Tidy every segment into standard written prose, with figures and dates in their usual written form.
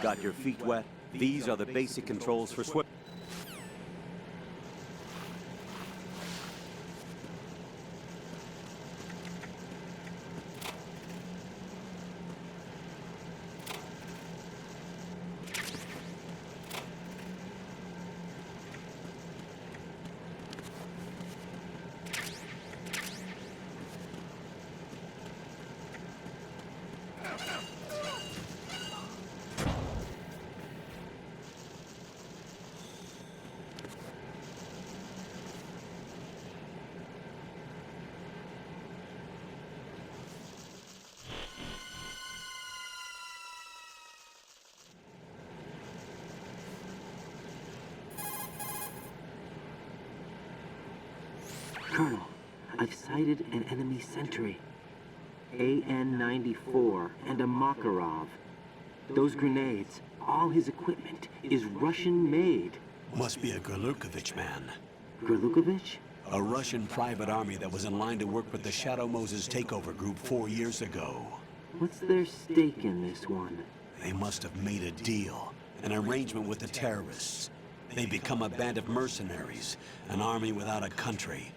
Got your feet wet? These are the basic controls for swim. Colonel, I've sighted an enemy sentry. AN-94 and a Makarov. Those grenades, all his equipment, is Russian-made. Must be a Gorlukovich man. Gorlukovich? A Russian private army that was in line to work with the Shadow Moses takeover group 4 years ago. What's their stake in this one? They must have made a deal, an arrangement with the terrorists. They become a band of mercenaries, an army without a country.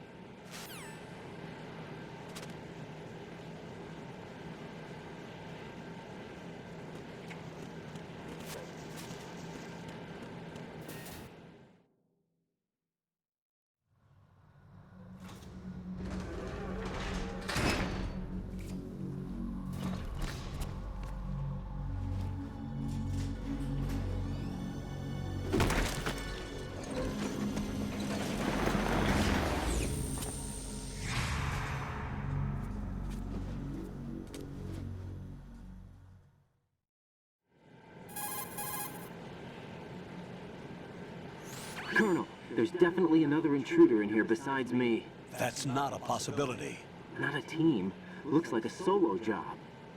Colonel, there's definitely another intruder in here besides me. That's not a possibility. Not a team. Looks like a solo job.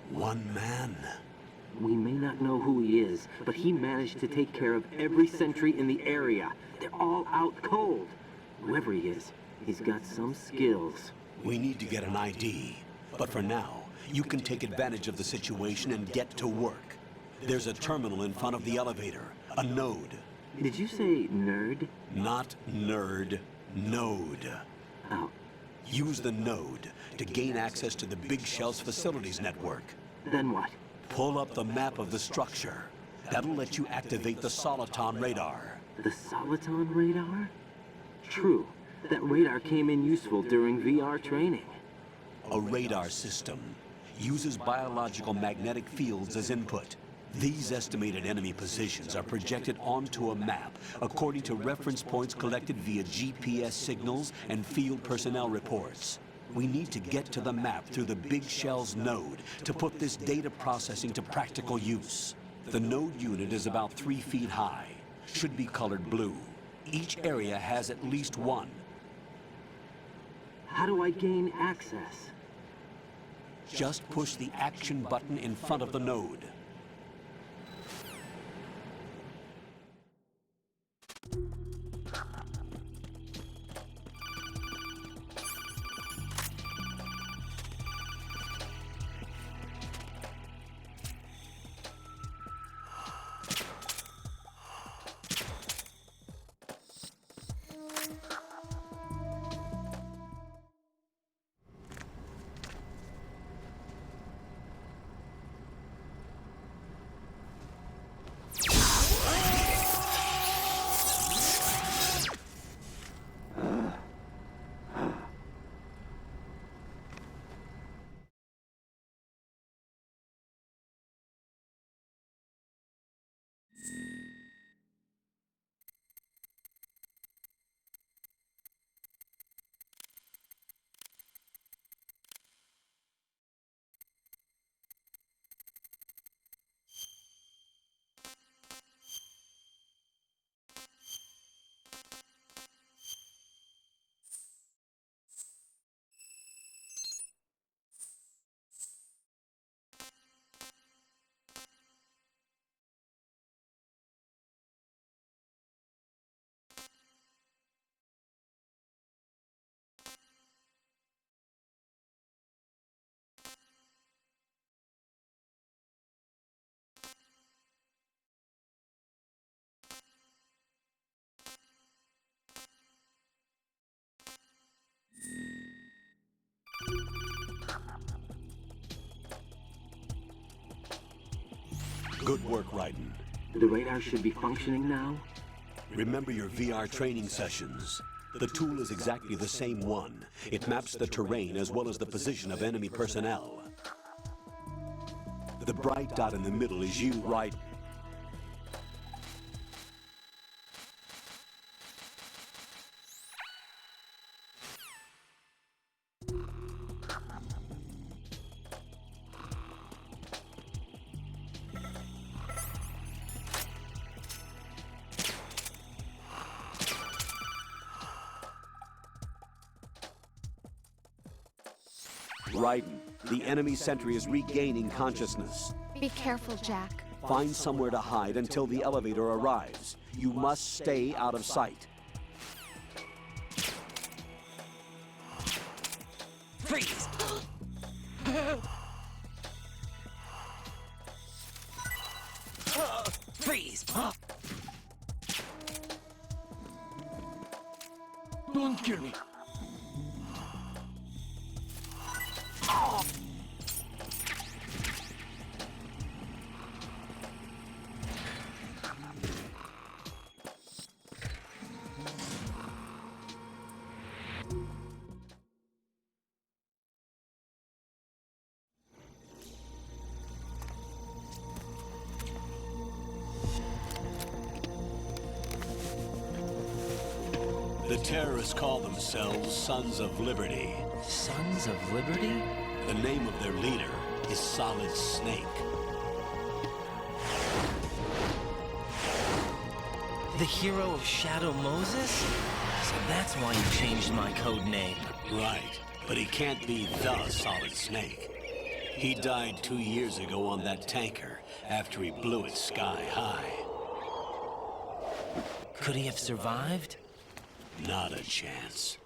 One man. We may not know who he is, but he managed to take care of every sentry in the area. They're all out cold. Whoever he is, he's got some skills. We need to get an ID. But for now, you can take advantage of the situation and get to work. There's a terminal in front of the elevator. A node. Did you say nerd? Not nerd. Node. Oh. Use the node to gain access to the Big Shell's facilities network. Then what? Pull up the map of the structure. That'll let you activate the Soliton radar. The Soliton radar? True. That radar came in useful during VR training. A radar system uses biological magnetic fields as input. These estimated enemy positions are projected onto a map according to reference points collected via GPS signals and field personnel reports. We need to get to the map through the Big Shell's node to put this data processing to practical use. The node unit is about 3 feet high, should be colored blue. Each area has at least one. How do I gain access? Just push the action button in front of the node. Good work, Raiden. The radar should be functioning now? Remember your VR training sessions. The tool is exactly the same one. It maps the terrain as well as the position of enemy personnel. The bright dot in the middle is you, Raiden. Raiden, the enemy sentry is regaining consciousness. Be careful, Jack. Find somewhere to hide until the elevator arrives. You must stay out of sight. Freeze! Freeze! Don't kill me. The terrorists call themselves Sons of Liberty. Sons of Liberty? The name of their leader is Solid Snake. The hero of Shadow Moses? So that's why you changed my code name. Right, but he can't be the Solid Snake. He died 2 years ago on that tanker after he blew it sky high. Could he have survived? Not a chance.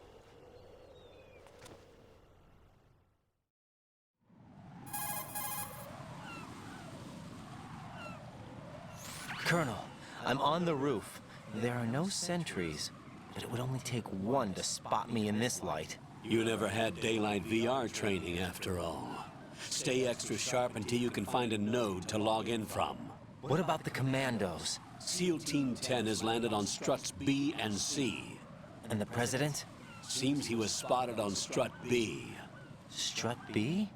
Colonel, I'm on the roof. There are no sentries, but it would only take one to spot me in this light. You never had daylight VR training after all. Stay extra sharp until you can find a node to log in from. What about the commandos? SEAL Team 10 has landed on struts B and C. And the president? Seems he was spotted on strut B. Strut B?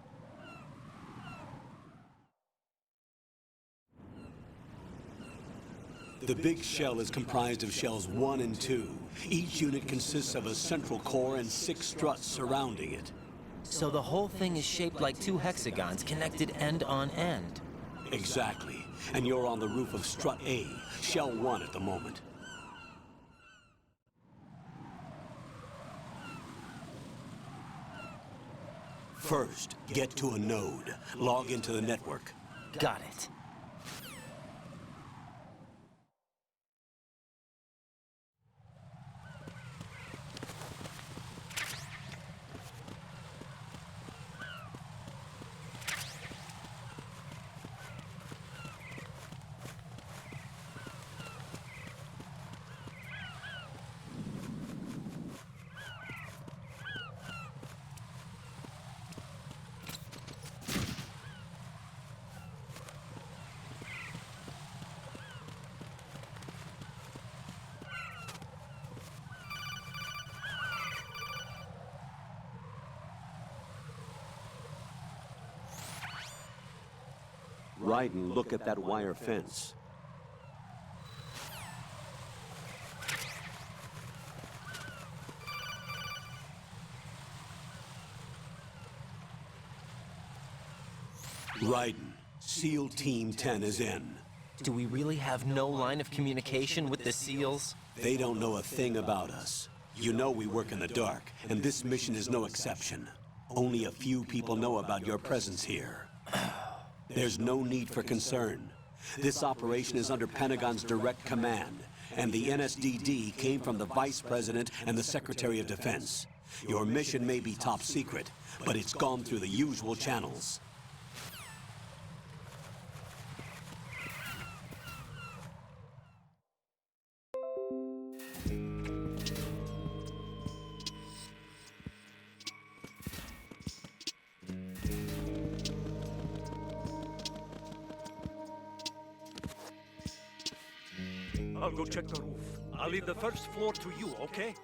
The big shell is comprised of shells 1 and 2. Each unit consists of a central core and 6 struts surrounding it. So the whole thing is shaped like 2 hexagons connected end on end. Exactly. And you're on the roof of strut A, shell 1 at the moment. First, get to a node. Log into the network. Got it. Raiden, look at that wire fence. Raiden, SEAL Team 10 is in. Do we really have no line of communication with the SEALs? They don't know a thing about us. You know we work in the dark, and this mission is no exception. Only a few people know about your presence here. There's no need for concern. This operation is under Pentagon's direct command, and the NSDD came from the Vice President and the Secretary of Defense. Your mission may be top secret, but it's gone through the usual channels. I'll go check the roof. I'll leave the first floor to you, okay?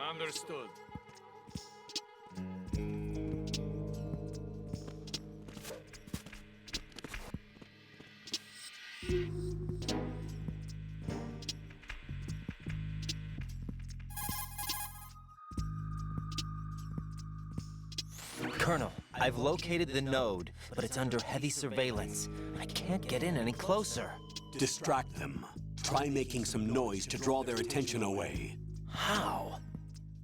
Understood. Colonel, I've located the node, but it's under heavy surveillance. I can't get in any closer. Distract them. Try making some noise to draw their attention away. How?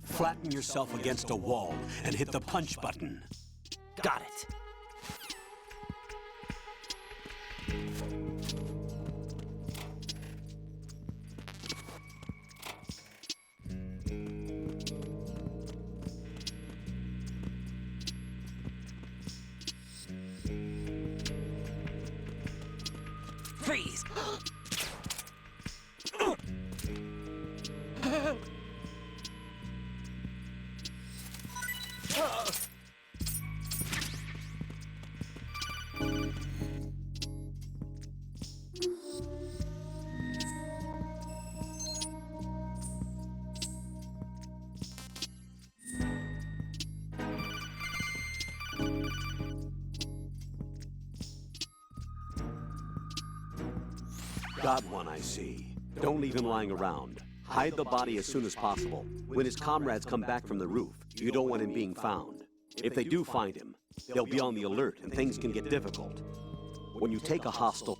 Flatten yourself against a wall and hit the punch button. Got it. Freeze! Got one, I see. Don't leave him lying around. Hide the body as soon as possible. When his comrades come back from the roof, you don't want him being found. If they do find him, they'll be on the alert and things can get difficult. When you take a hostile...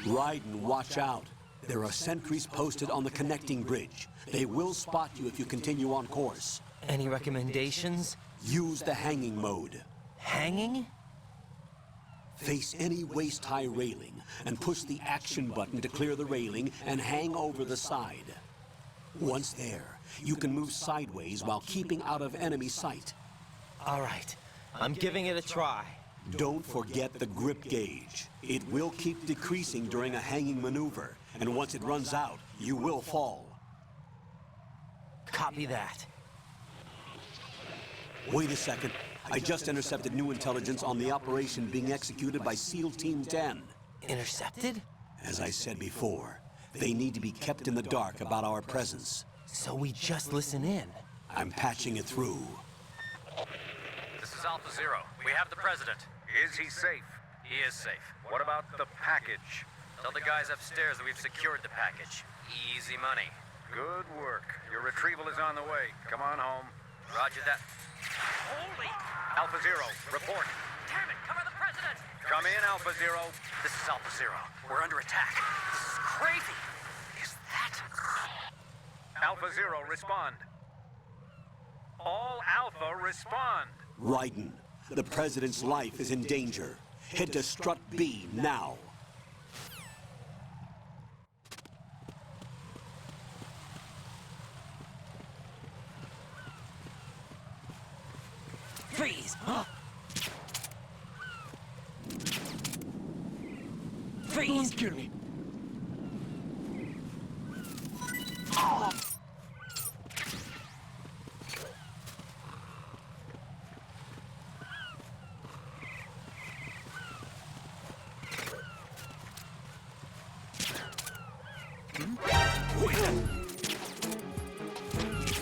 Raiden, watch out. There are sentries posted on the connecting bridge. They will spot you if you continue on course. Any recommendations? Use the hanging mode. Hanging? Face any waist-high railing and push the action button to clear the railing and hang over the side. Once there, you can move sideways while keeping out of enemy sight. All right, I'm giving it a try. Don't forget the grip gauge. It will keep decreasing during a hanging maneuver, and once it runs out, you will fall. Copy that. Wait a second. I just intercepted new intelligence on the operation being executed by SEAL Team 10. Intercepted? As I said before, they need to be kept in the dark about our presence. So we just listen in. I'm patching it through. This is Alpha Zero. We have the president. Is he safe? He is safe. What about the package? Tell the guys upstairs that we've secured the package. Easy money. Good work. Your retrieval is on the way. Come on home. Roger that. Holy! Alpha Zero, report. Damn it! Cover the president! Come in, Alpha Zero. This is Alpha Zero. We're under attack. This is crazy. Is that... Alpha Zero, respond. All Alpha, respond. Raiden, the President's life is in danger. Head to Strut B now. Freeze! Freeze! Don't kill me.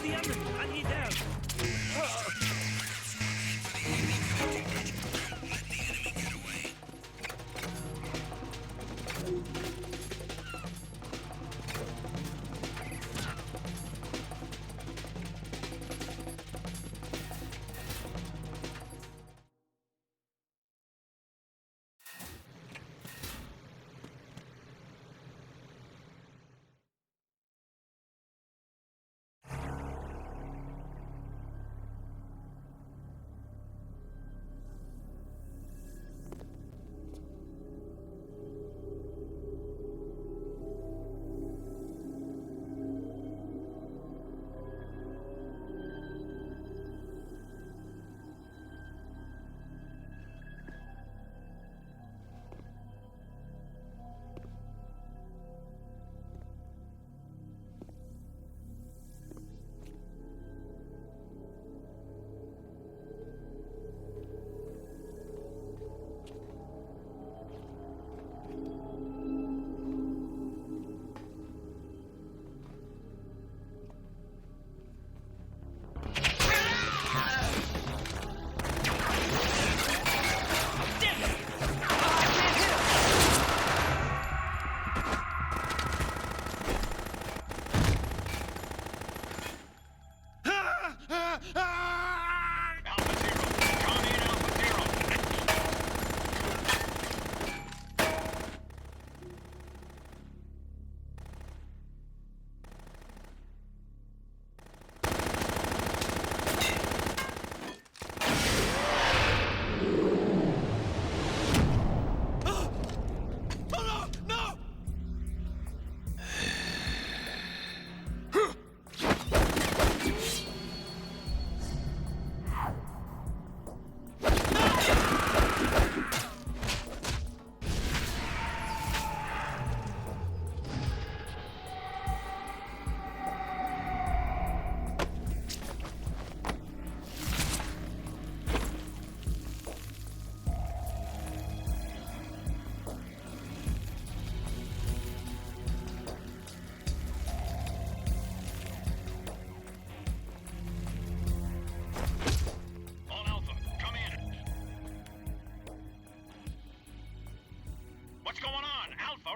The enemy! I need help!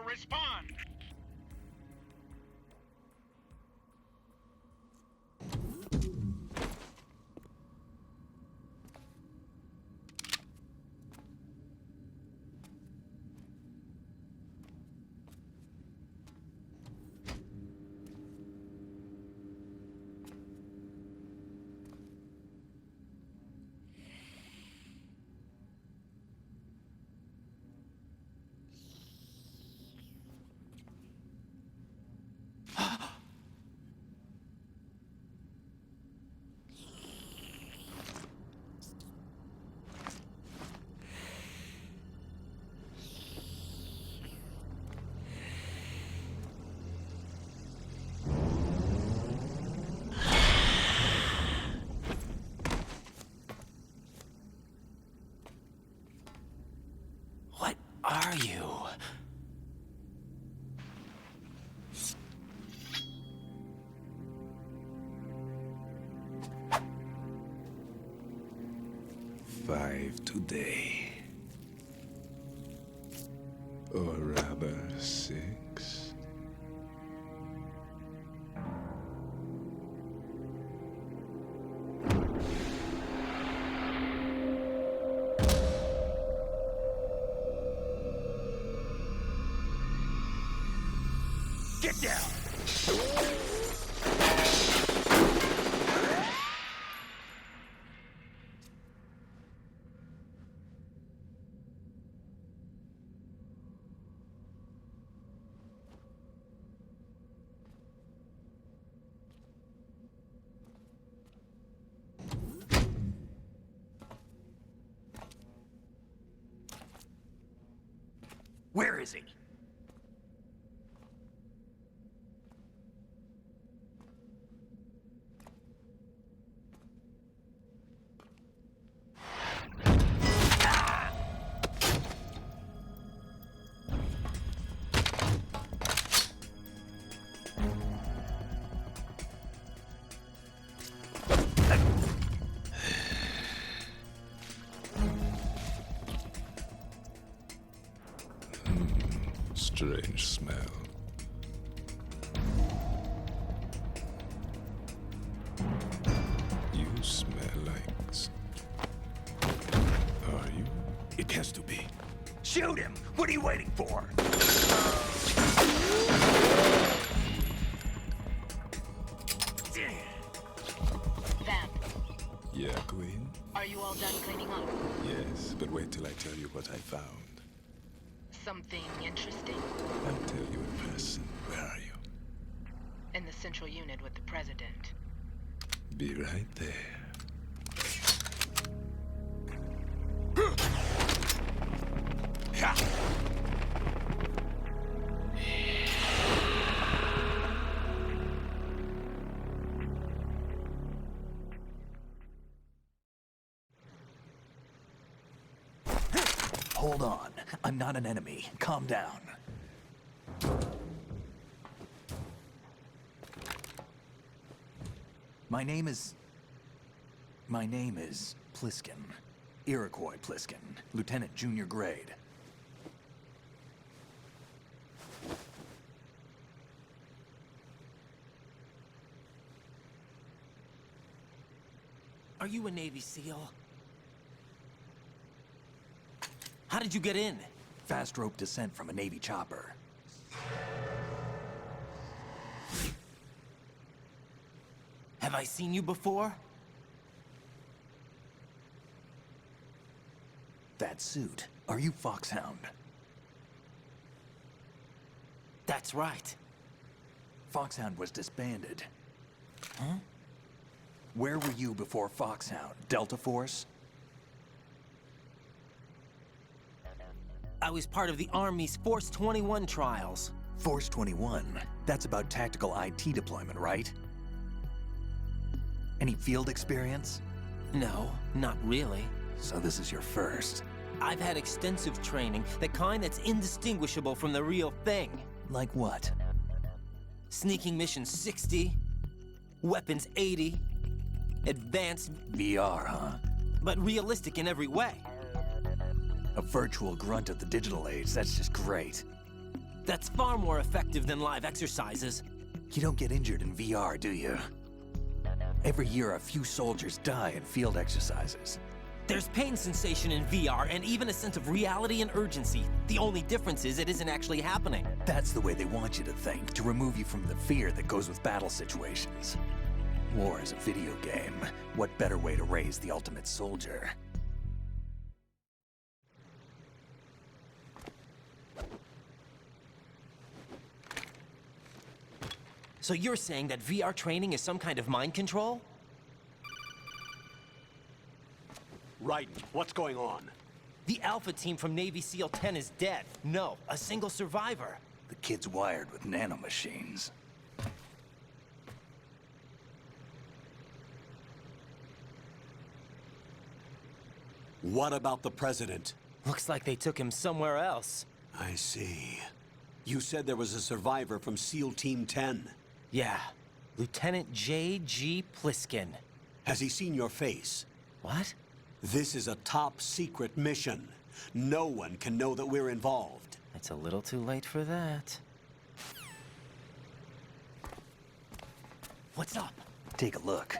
respond! What are you? Five today. Or rather, 6. Get down! Where is he? Strange smell. You smell like... Are you? It has to be. Shoot him! What are you waiting for? Vamp, Yeah, Queen? are you all done cleaning up? Yes, but wait till I tell you what I found. Something interesting? I'll tell you in person. Where are you? In the central unit with the president. Be right there. Hold on. I'm not an enemy. Calm down. My name is Pliskin. Iroquois Pliskin. Lieutenant junior grade. Are you a Navy SEAL? How did you get in? Fast rope descent from a Navy chopper. Have I seen you before? That suit. Are you Foxhound? That's right. Foxhound was disbanded. Huh? Where were you before Foxhound? Delta Force? I was part of the Army's Force 21 trials. Force 21? That's about tactical IT deployment, right? Any field experience? No, not really. So this is your first. I've had extensive training, the kind that's indistinguishable from the real thing. Like what? Sneaking mission 60, weapons 80, advanced... VR, huh? But realistic in every way. A virtual grunt of the digital age, that's just great. That's far more effective than live exercises. You don't get injured in VR, do you? Every year, a few soldiers die in field exercises. There's pain sensation in VR and even a sense of reality and urgency. The only difference is it isn't actually happening. That's the way they want you to think, to remove you from the fear that goes with battle situations. War is a video game. What better way to raise the ultimate soldier? So you're saying that VR training is some kind of mind control? Right. What's going on? The Alpha team from Navy SEAL 10 is dead. No, a single survivor. The kid's wired with nanomachines. What about the president? Looks like they took him somewhere else. I see. You said there was a survivor from SEAL Team 10. Yeah, Lieutenant J.G. Pliskin. Has he seen your face? What? This is a top secret mission. No one can know that we're involved. It's a little too late for that. What's up? Take a look.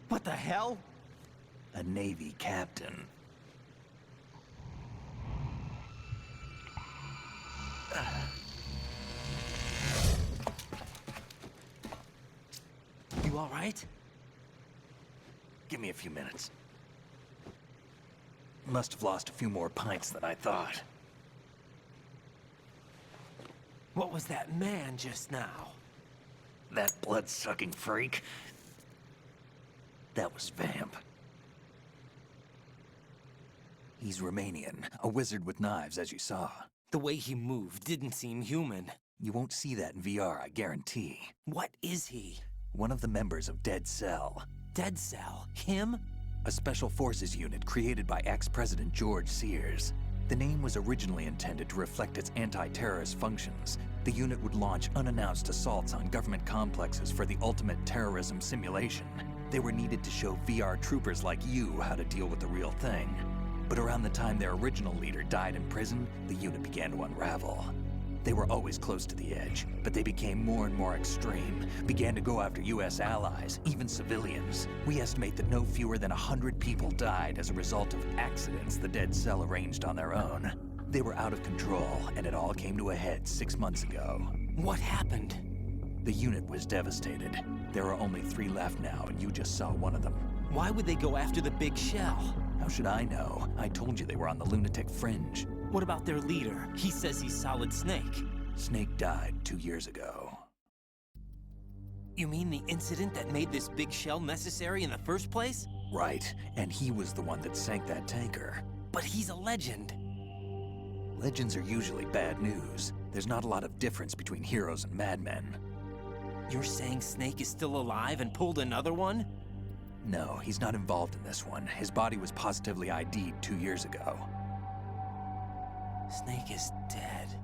What the hell? A Navy captain. You all right? Give me a few minutes. Must have lost a few more pints than I thought. What was that man just now? That blood-sucking freak? That was Vamp. He's Romanian, a wizard with knives, as you saw. The way he moved didn't seem human. You won't see that in VR, I guarantee. What is he? One of the members of Dead Cell. Dead Cell? Him? A special forces unit created by ex-President George Sears. The name was originally intended to reflect its anti-terrorist functions. The unit would launch unannounced assaults on government complexes for the ultimate terrorism simulation. They were needed to show VR troopers like you how to deal with the real thing. But around the time their original leader died in prison, the unit began to unravel. They were always close to the edge, but they became more and more extreme, began to go after US allies, even civilians. We estimate that no fewer than 100 people died as a result of accidents the Dead Cell arranged on their own. They were out of control, and it all came to a head 6 months ago. What happened? The unit was devastated. There are only 3 left now, and you just saw one of them. Why would they go after the big shell? How should I know? I told you they were on the lunatic fringe. What about their leader? He says he's Solid Snake. Snake died 2 years ago. You mean the incident that made this big shell necessary in the first place? Right, and he was the one that sank that tanker. But he's a legend. Legends are usually bad news. There's not a lot of difference between heroes and madmen. You're saying Snake is still alive and pulled another one? No, he's not involved in this one. His body was positively ID'd 2 years ago. Snake is dead.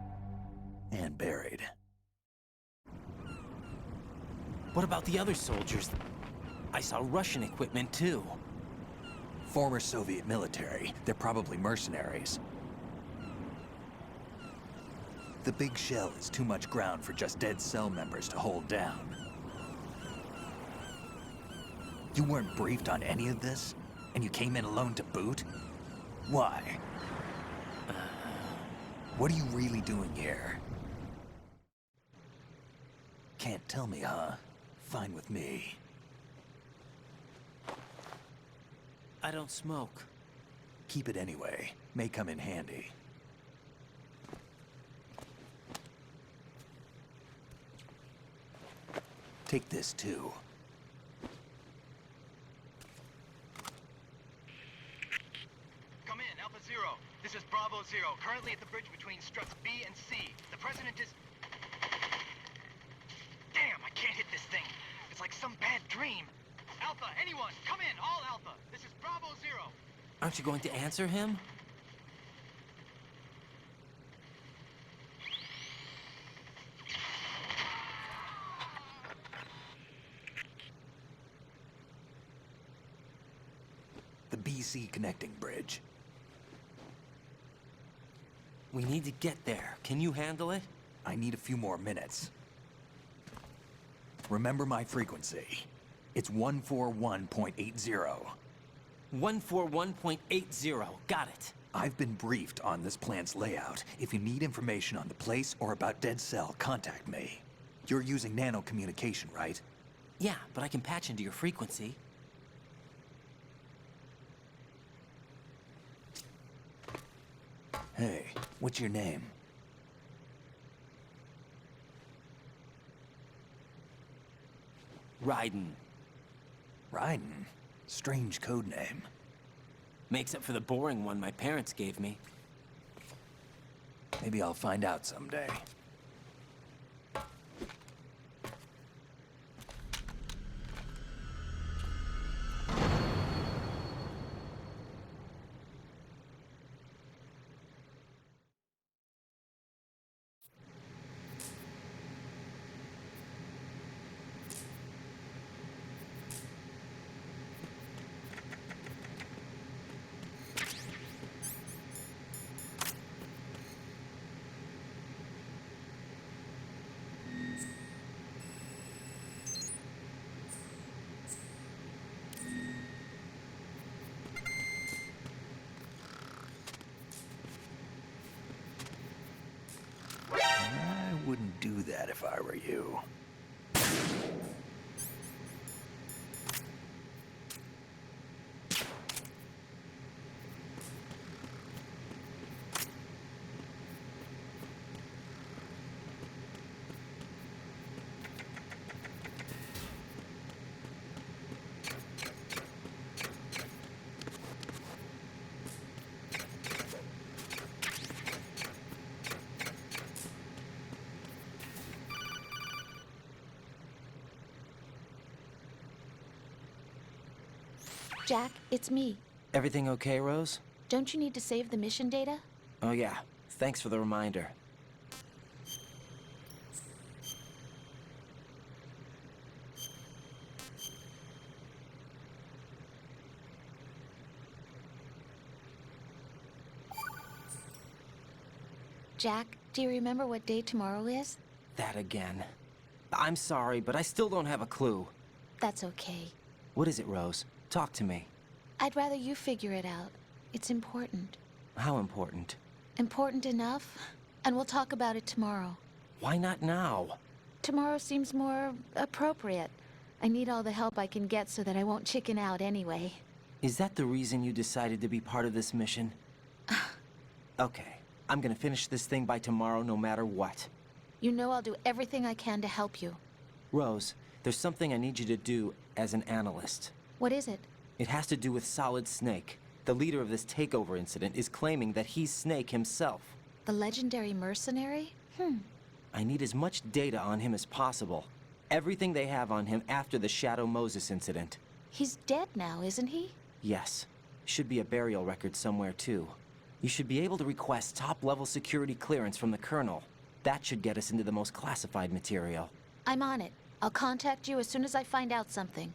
And buried. What about the other soldiers? I saw Russian equipment too. Former Soviet military. They're probably mercenaries. The big shell is too much ground for just Dead Cell members to hold down. You weren't briefed on any of this? And you came in alone to boot? Why? What are you really doing here? Can't tell me, huh? Fine with me. I don't smoke. Keep it anyway. May come in handy. Take this, too. Come in, Alpha Zero. This is Bravo Zero, currently at the bridge between struts B and C. The president is... Damn, I can't hit this thing. It's like some bad dream. Alpha, anyone, come in, all Alpha. This is Bravo Zero. Aren't you going to answer him? DC connecting bridge. We need to get there. Can you handle it? I need a few more minutes. Remember my frequency. It's 141.80. 141.80. Got it. I've been briefed on this plant's layout. If you need information on the place or about Dead Cell, contact me. You're using nano communication, right? Yeah, but I can patch into your frequency. Hey, what's your name? Raiden. Raiden? Strange code name. Makes up for the boring one my parents gave me. Maybe I'll find out someday. I wouldn't do that if I were you. Jack, it's me. Everything okay, Rose? Don't you need to save the mission data? Oh yeah. Thanks for the reminder. Jack, do you remember what day tomorrow is? That again. I'm sorry, but I still don't have a clue. That's okay. What is it, Rose? Talk to me. I'd rather you figure it out. It's important. How important? Important enough? And we'll talk about it tomorrow. Why not now? Tomorrow seems more appropriate. I need all the help I can get so that I won't chicken out anyway. Is that the reason you decided to be part of this mission? Okay. I'm gonna finish this thing by tomorrow no matter what. You know I'll do everything I can to help you. Rose, there's something I need you to do as an analyst. What is it? It has to do with Solid Snake. The leader of this takeover incident is claiming that he's Snake himself. The legendary mercenary? I need as much data on him as possible. Everything they have on him after the Shadow Moses incident. He's dead now, isn't he? Yes. Should be a burial record somewhere, too. You should be able to request top-level security clearance from the Colonel. That should get us into the most classified material. I'm on it. I'll contact you as soon as I find out something.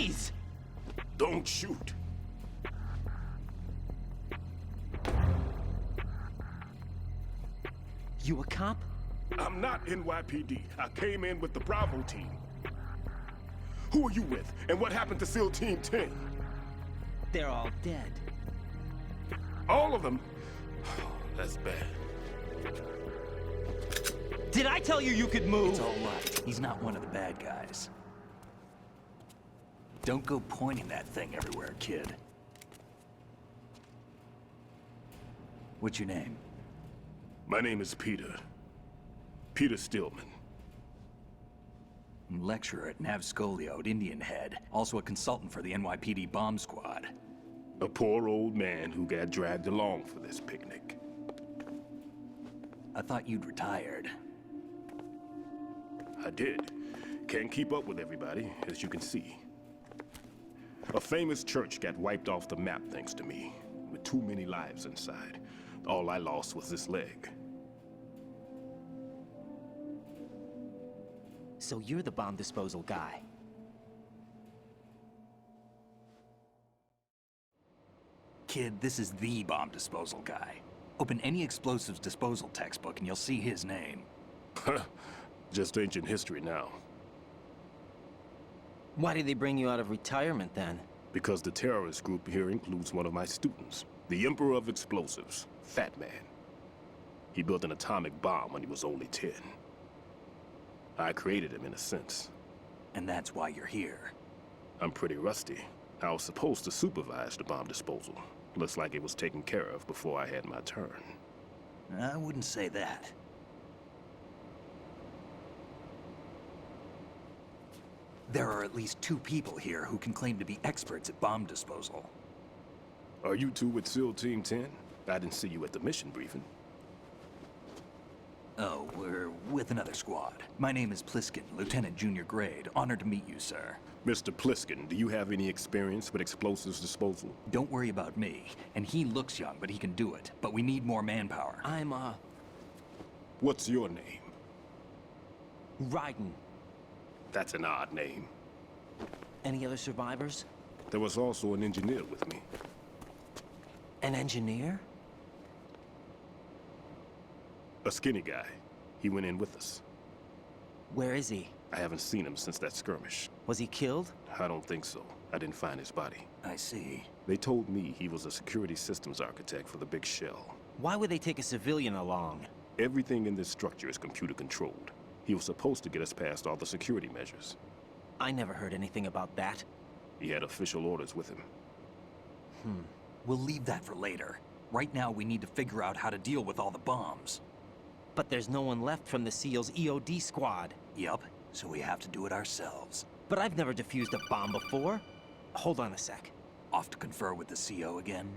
Freeze! Don't shoot. You a cop? I'm not NYPD. I came in with the Bravo team. Who are you with? And what happened to SEAL Team 10? They're all dead. All of them? That's bad. Did I tell you you could move? It's all right. He's not one of the bad guys. Don't go pointing that thing everywhere, kid. What's your name? My name is Peter. Peter Stillman. Lecturer at Navscolio at Indian Head. Also a consultant for the NYPD bomb squad. A poor old man who got dragged along for this picnic. I thought you'd retired. I did. Can't keep up with everybody, as you can see. A famous church got wiped off the map thanks to me, with too many lives inside. All I lost was this leg. So you're the bomb disposal guy. Kid, this is the bomb disposal guy. Open any explosives disposal textbook and you'll see his name. Just ancient history now. Why did they bring you out of retirement then? Because the terrorist group here includes one of my students, the Emperor of Explosives, Fat Man. He built an atomic bomb when he was only 10. I created him in a sense. And that's why you're here. I'm pretty rusty. I was supposed to supervise the bomb disposal. Looks like it was taken care of before I had my turn. I wouldn't say that. There are at least 2 people here who can claim to be experts at bomb disposal. Are you two with SEAL Team 10? I didn't see you at the mission briefing. Oh, we're with another squad. My name is Pliskin, Lieutenant Junior Grade. Honored to meet you, sir. Mr. Pliskin, do you have any experience with explosives disposal? Don't worry about me. And he looks young, but he can do it. But we need more manpower. I'm, What's your name? Raiden. That's an odd name. Any other survivors? There was also an engineer with me. An engineer? A skinny guy. He went in with us. Where is he? I haven't seen him since that skirmish. Was he killed? I don't think so. I didn't find his body. I see. They told me he was a security systems architect for the big shell. Why would they take a civilian along? Everything in this structure is computer controlled. He was supposed to get us past all the security measures. I never heard anything about that. He had official orders with him. We'll leave that for later. Right now, we need to figure out how to deal with all the bombs. But there's no one left from the SEAL's EOD squad. Yup, so we have to do it ourselves. But I've never defused a bomb before. Hold on a sec. Off to confer with the CO again?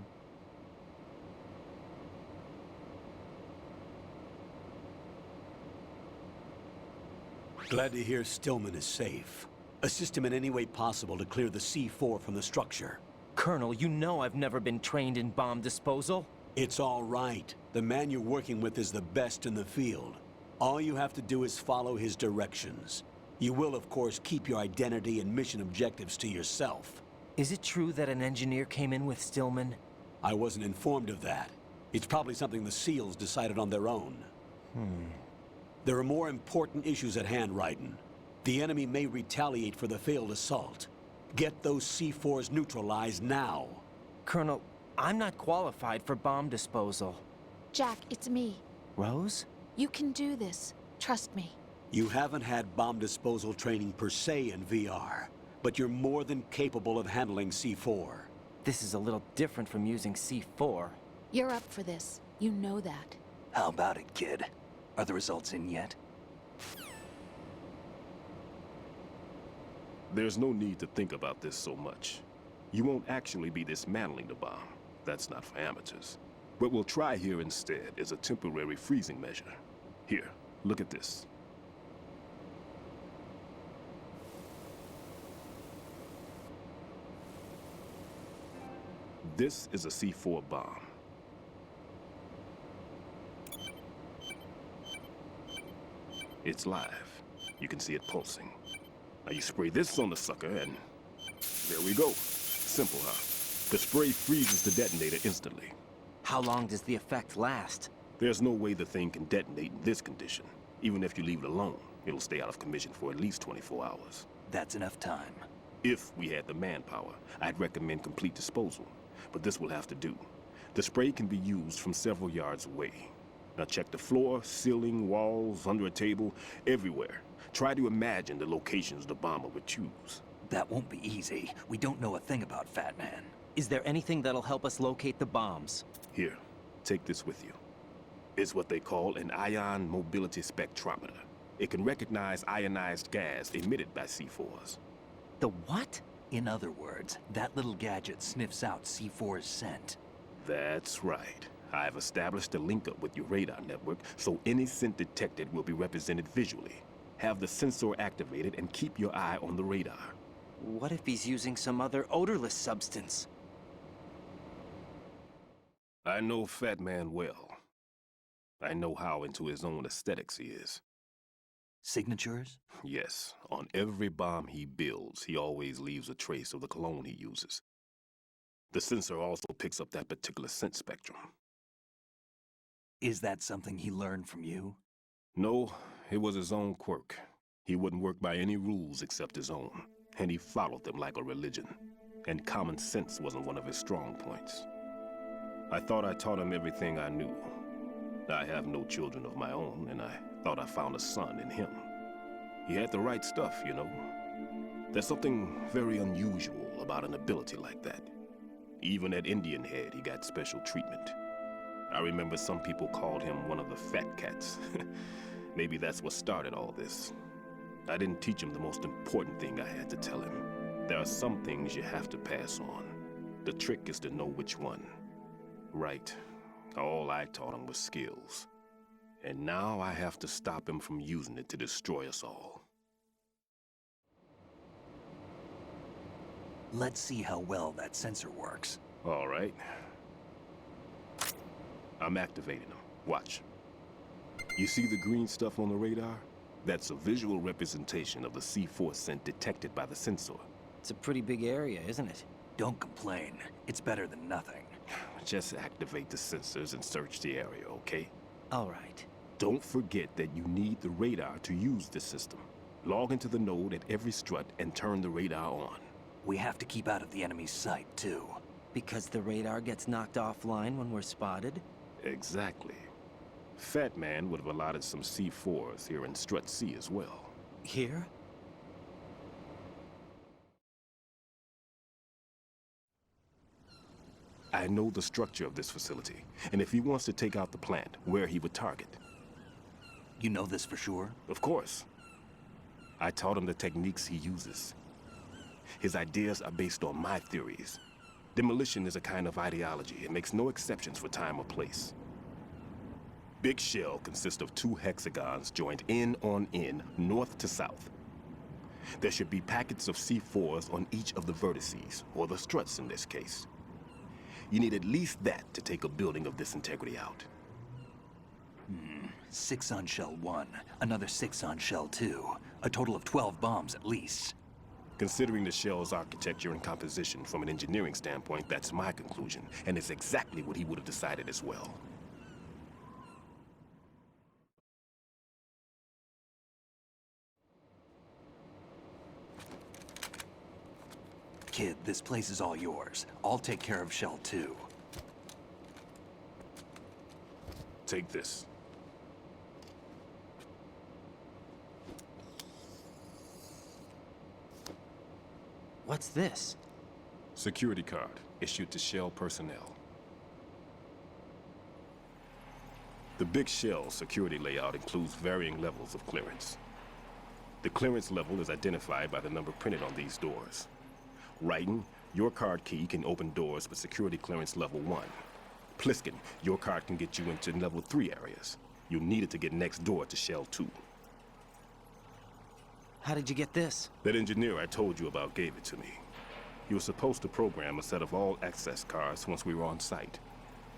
Glad to hear Stillman is safe. Assist him in any way possible to clear the C4 from the structure. Colonel, you know I've never been trained in bomb disposal. It's all right. The man you're working with is the best in the field. All you have to do is follow his directions. You will, of course, keep your identity and mission objectives to yourself. Is it true that an engineer came in with Stillman? I wasn't informed of that. It's probably something the SEALs decided on their own. There are more important issues at hand, Raiden. The enemy may retaliate for the failed assault. Get those C4s neutralized now. Colonel, I'm not qualified for bomb disposal. Jack, it's me. Rose? You can do this. Trust me. You haven't had bomb disposal training per se in VR, but you're more than capable of handling C4. This is a little different from using C4. You're up for this. You know that. How about it, kid? Are the results in yet? There's no need to think about this so much. You won't actually be dismantling the bomb. That's not for amateurs. What we'll try here instead is a temporary freezing measure. Here, look at this. This is a C4 bomb. It's live. You can see it pulsing. Now you spray this on the sucker and There we go. Simple, huh? The spray freezes the detonator instantly. How long does the effect last? There's no way the thing can detonate in this condition. Even if you leave it alone, it'll stay out of commission for at least 24 hours. That's enough time. If we had the manpower, I'd recommend complete disposal. But this will have to do. The spray can be used from several yards away. Now check the floor, ceiling, walls, under a table, everywhere. Try to imagine the locations the bomber would choose. That won't be easy. We don't know a thing about Fat Man. Is there anything that'll help us locate the bombs? Here, take this with you. It's what they call an ion mobility spectrometer. It can recognize ionized gas emitted by C4s. The what? In other words, that little gadget sniffs out C4's scent. That's right. I've established a link up with your radar network, so any scent detected will be represented visually. Have the sensor activated and keep your eye on the radar. What if he's using some other odorless substance? I know Fat Man well. I know how into his own aesthetics he is. Signatures? Yes. On every bomb he builds, he always leaves a trace of the cologne he uses. The sensor also picks up that particular scent spectrum. Is that something he learned from you? No, it was his own quirk. He wouldn't work by any rules except his own, and he followed them like a religion. And common sense wasn't one of his strong points. I thought I taught him everything I knew. I have no children of my own, and I thought I found a son in him. He had the right stuff, you know. There's something very unusual about an ability like that. Even at Indian Head, he got special treatment. I remember some people called him one of the fat cats. Maybe that's what started all this. I didn't teach him the most important thing I had to tell him. There are some things you have to pass on. The trick is to know which one. Right. All I taught him was skills. And now I have to stop him from using it to destroy us all. Let's see how well that sensor works. All right. I'm activating them. Watch. You see the green stuff on the radar? That's a visual representation of the C4 scent detected by the sensor. It's a pretty big area, isn't it? Don't complain. It's better than nothing. Just activate the sensors and search the area, okay? All right. Don't forget that you need the radar to use this system. Log into the node at every strut and turn the radar on. We have to keep out of the enemy's sight, too. Because the radar gets knocked offline when we're spotted? Exactly. Fat Man would have allotted some C4s here in Strut C as well. Here? I know the structure of this facility, and if he wants to take out the plant, where he would target. You know this for sure? Of course. I taught him the techniques he uses. His ideas are based on my theories. Demolition is a kind of ideology. It makes no exceptions for time or place. Big shell consists of 2 hexagons joined end on end, north to south. There should be packets of C4s on each of the vertices, or the struts in this case. You need at least that to take a building of this integrity out. 6 on shell 1, another 6 on shell 2. A total of 12 bombs at least. Considering the shell's architecture and composition from an engineering standpoint, that's my conclusion, and it's exactly what he would have decided as well. Kid, this place is all yours. I'll take care of shell 2. Take this. What's this? Security card, issued to Shell personnel. The Big Shell security layout includes varying levels of clearance. The clearance level is identified by the number printed on these doors. Raiden, your card key can open doors with security clearance level 1. Pliskin, your card can get you into level 3 areas. You'll need it to get next door to Shell 2. How did you get this? That engineer I told you about gave it to me. He was supposed to program a set of all access cards once we were on site.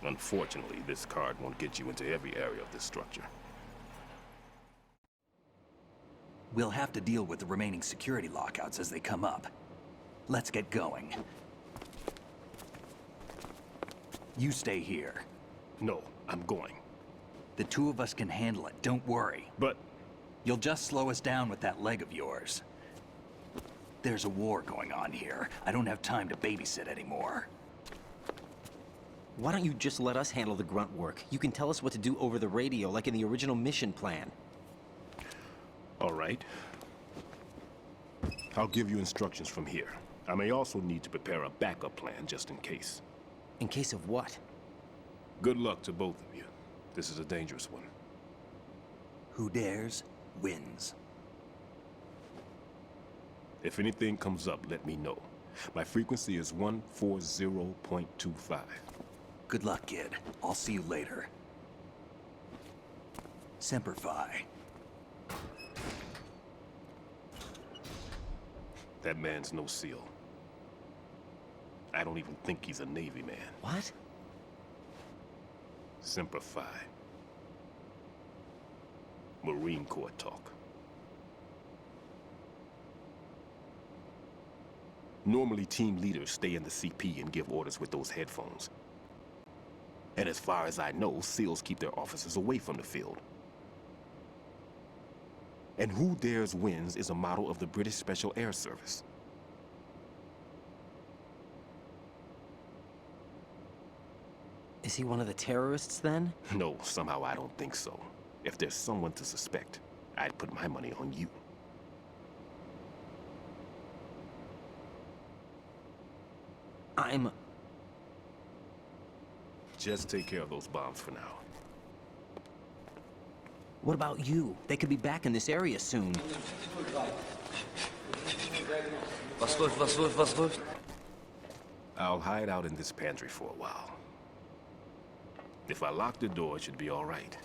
Unfortunately, this card won't get you into every area of this structure. We'll have to deal with the remaining security lockouts as they come up. Let's get going. You stay here. No, I'm going. The two of us can handle it, don't worry. But... You'll just slow us down with that leg of yours. There's a war going on here. I don't have time to babysit anymore. Why don't you just let us handle the grunt work? You can tell us what to do over the radio, like in the original mission plan. All right. I'll give you instructions from here. I may also need to prepare a backup plan just in case. In case of what? Good luck to both of you. This is a dangerous one. Who dares, wins. If anything comes up, let me know. My frequency is 140.25. Good luck, kid. I'll see you later. Semper Fi. That man's no SEAL. I don't even think he's a Navy man. What? Semper Fi. Marine Corps talk. Normally, team leaders stay in the CP and give orders with those headphones. And as far as I know, SEALs keep their officers away from the field. And Who Dares Wins is a model of the British Special Air Service. Is he one of the terrorists, then? No, somehow I don't think so. If there's someone to suspect, I'd put my money on you. Just take care of those bombs for now. What about you? They could be back in this area soon. Was läuft? I'll hide out in this pantry for a while. If I lock the door, it should be all right.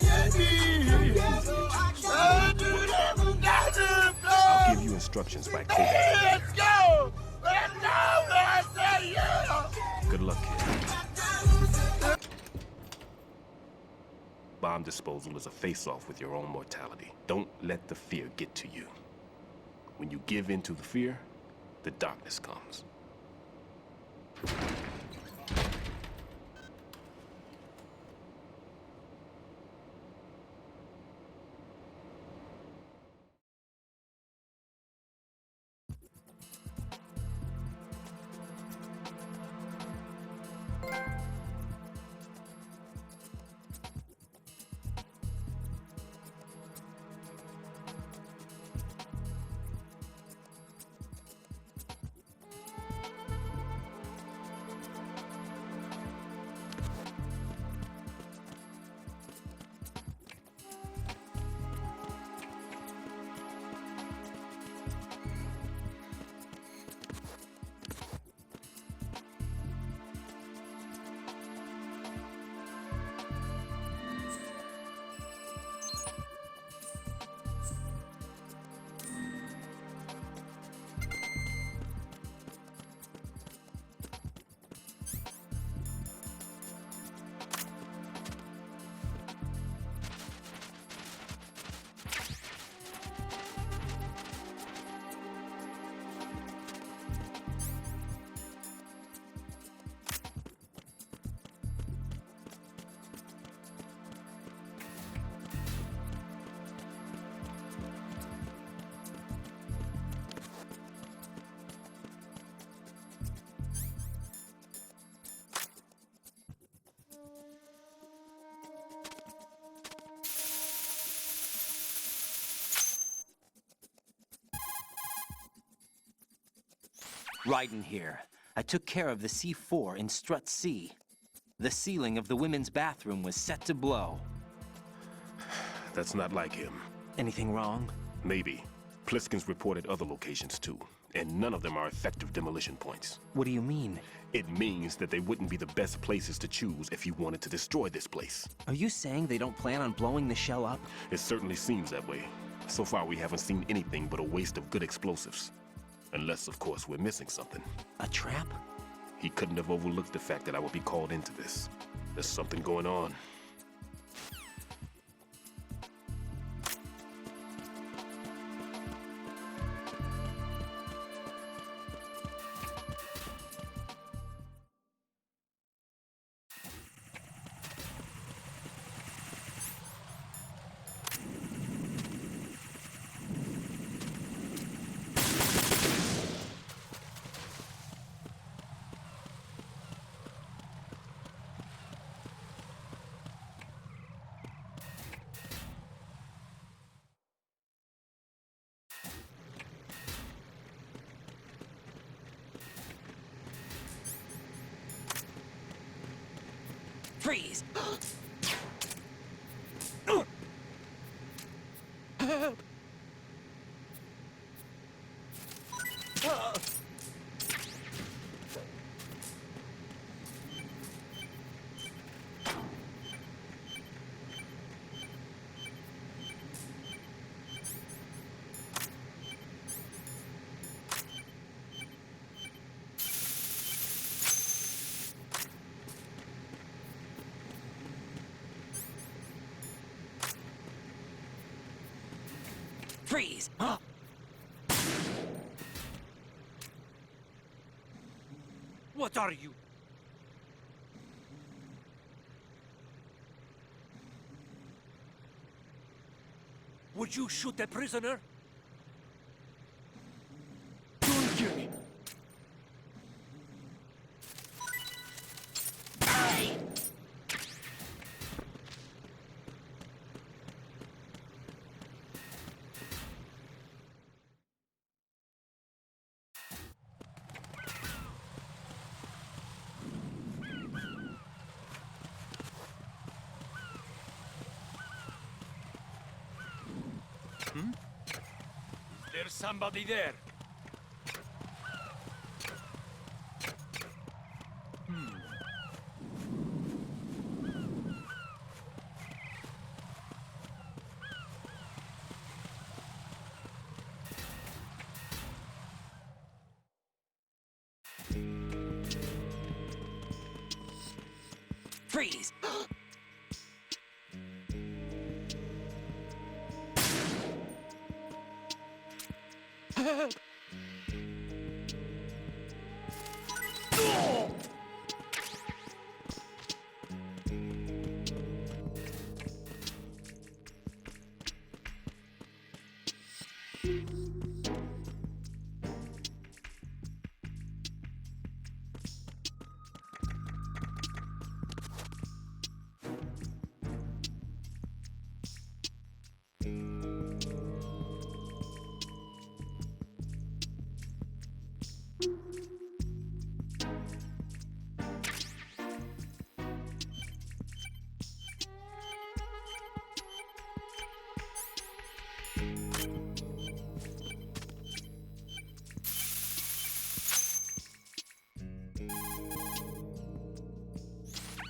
I'll give you instructions by code. Let's go! Let's go! I say yeah! Good luck, kid. Bomb disposal is a face-off with your own mortality. Don't let the fear get to you. When you give in to the fear, the darkness comes. Raiden here. I took care of the C4 in Strut C. The ceiling of the women's bathroom was set to blow. That's not like him. Anything wrong? Maybe. Pliskin's reported other locations too, and none of them are effective demolition points. What do you mean? It means that they wouldn't be the best places to choose if you wanted to destroy this place. Are you saying they don't plan on blowing the shell up? It certainly seems that way. So far, we haven't seen anything but a waste of good explosives. Unless, of course, we're missing something. A trap? He couldn't have overlooked the fact that I would be called into this. There's something going on. Freeze! Freeze! What are you? Would you shoot a prisoner? Don't kill me. There's somebody there. Freeze!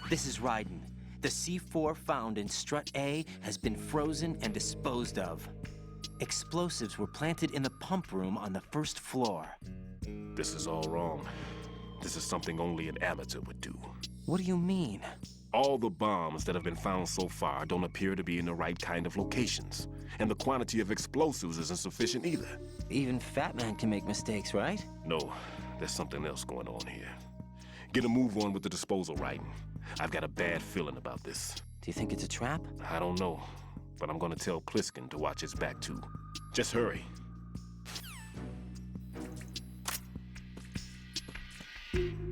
This is Raiden. The C4 found in Strut A has been frozen and disposed of. Explosives were planted in the pump room on the first floor. This is all wrong. This is something only an amateur would do. What do you mean? All the bombs that have been found so far don't appear to be in the right kind of locations. And the quantity of explosives isn't sufficient either. Even Fat Man can make mistakes, right? No, there's something else going on here. Get a move on with the disposal, Raiden. I've got a bad feeling about this. Do you think it's a trap? I don't know, but I'm gonna tell Pliskin to watch his back too. Just hurry. You